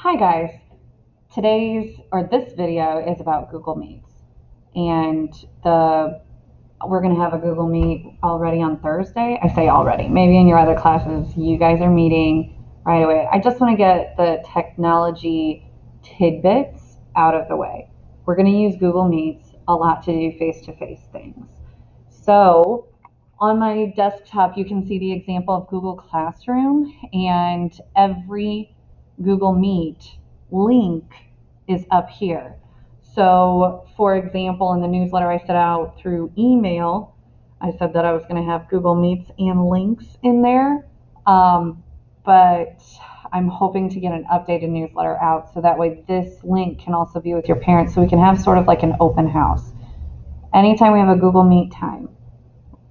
Hi guys, this video is about Google Meets, and we're going to have a Google Meet already on Thursday. I say already, maybe in your other classes you guys are meeting right away. I just want to get the technology tidbits out of the way. We're going to use Google Meets a lot to do face-to-face things. So on my desktop, you can see the example of Google Classroom, and every Google Meet link is up here. So for example, in the newsletter I sent out through email, I said that I was going to have Google Meets and links in there. But I'm hoping to get an updated newsletter out so that way this link can also be with your parents, so we can have sort of like an open house. Anytime we have a Google Meet time,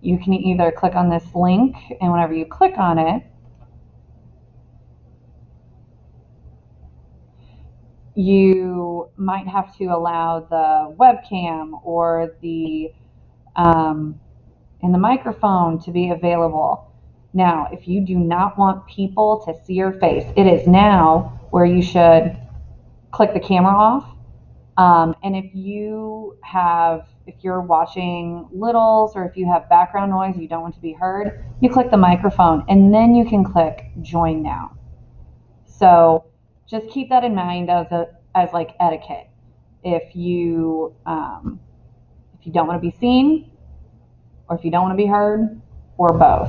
you can either click on this link, and whenever you click on it, you might have to allow the webcam or the microphone to be available. Now, if you do not want people to see your face, it is now where you should click the camera off. And if you're watching littles, or if you have background noise you don't want to be heard, you click the microphone, and then you can click join now. So just keep that in mind as like etiquette. If you don't want to be seen, or if you don't want to be heard, or both.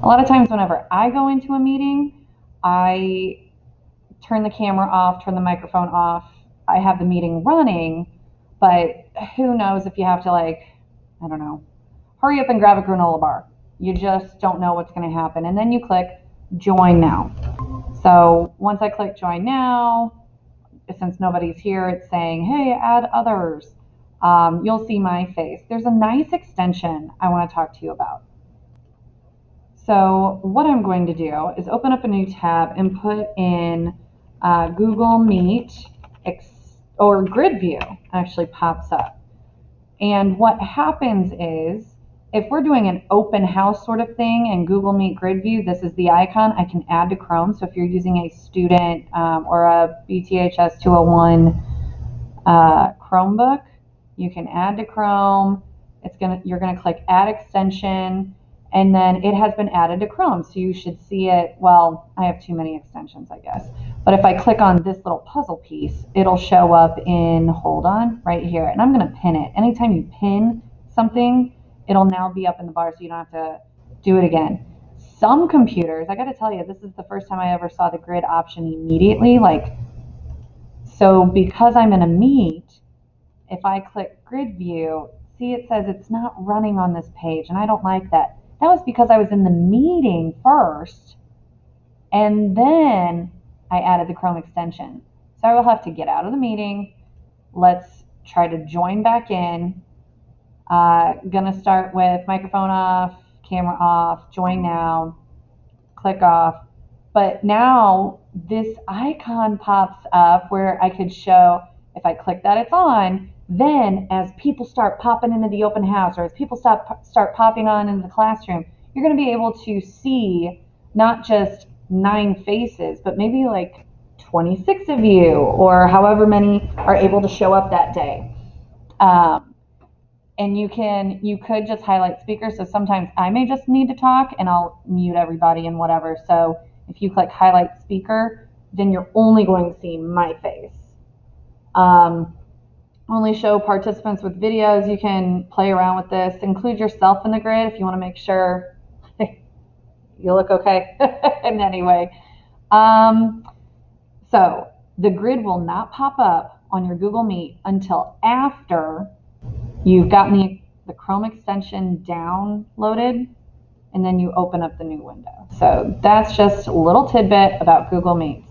A lot of times whenever I go into a meeting, I turn the camera off, turn the microphone off. I have the meeting running, but who knows if you have to, like, I don't know, hurry up and grab a granola bar. You just don't know what's going to happen. And then you click join now. So once I click join now, since nobody's here, it's saying, hey, add others. You'll see my face. There's a nice extension I want to talk to you about. So what I'm going to do is open up a new tab and put in Google Meet, or Grid View actually pops up. And what happens is, if we're doing an open house sort of thing in Google Meet Grid View, this is the icon I can add to Chrome. So if you're using a student or a BTHS 201 Chromebook, you can add to Chrome. You're gonna click add extension, and then it has been added to Chrome. So you should see it. Well, I have too many extensions, I guess. But if I click on this little puzzle piece, it'll show up in, hold on, right here. And I'm gonna pin it. Anytime you pin something, it'll now be up in the bar, so you don't have to do it again. Some computers, I gotta tell you, this is the first time I ever saw the grid option immediately. So because I'm in a meet, if I click grid view, see, it says it's not running on this page, and I don't like that. That was because I was in the meeting first, and then I added the Chrome extension. So I will have to get out of the meeting. Let's try to join back in. Gonna start with microphone off, camera off, join now, click off. But now this icon pops up where I could show, if I click that, it's on. Then as people start popping into the open house, or as people start popping on into the classroom, you're going to be able to see not just 9 faces, but maybe like 26 of you, or however many are able to show up that day. And you could just highlight speakers. So sometimes I may just need to talk, and I'll mute everybody and whatever. So if you click highlight speaker, then you're only going to see my face. Only show participants with videos. You can play around with this. Include yourself in the grid if you want to make sure you look okay in any way. So the grid will not pop up on your Google Meet until after you've gotten the Chrome extension downloaded, and then you open up the new window. So that's just a little tidbit about Google Meet.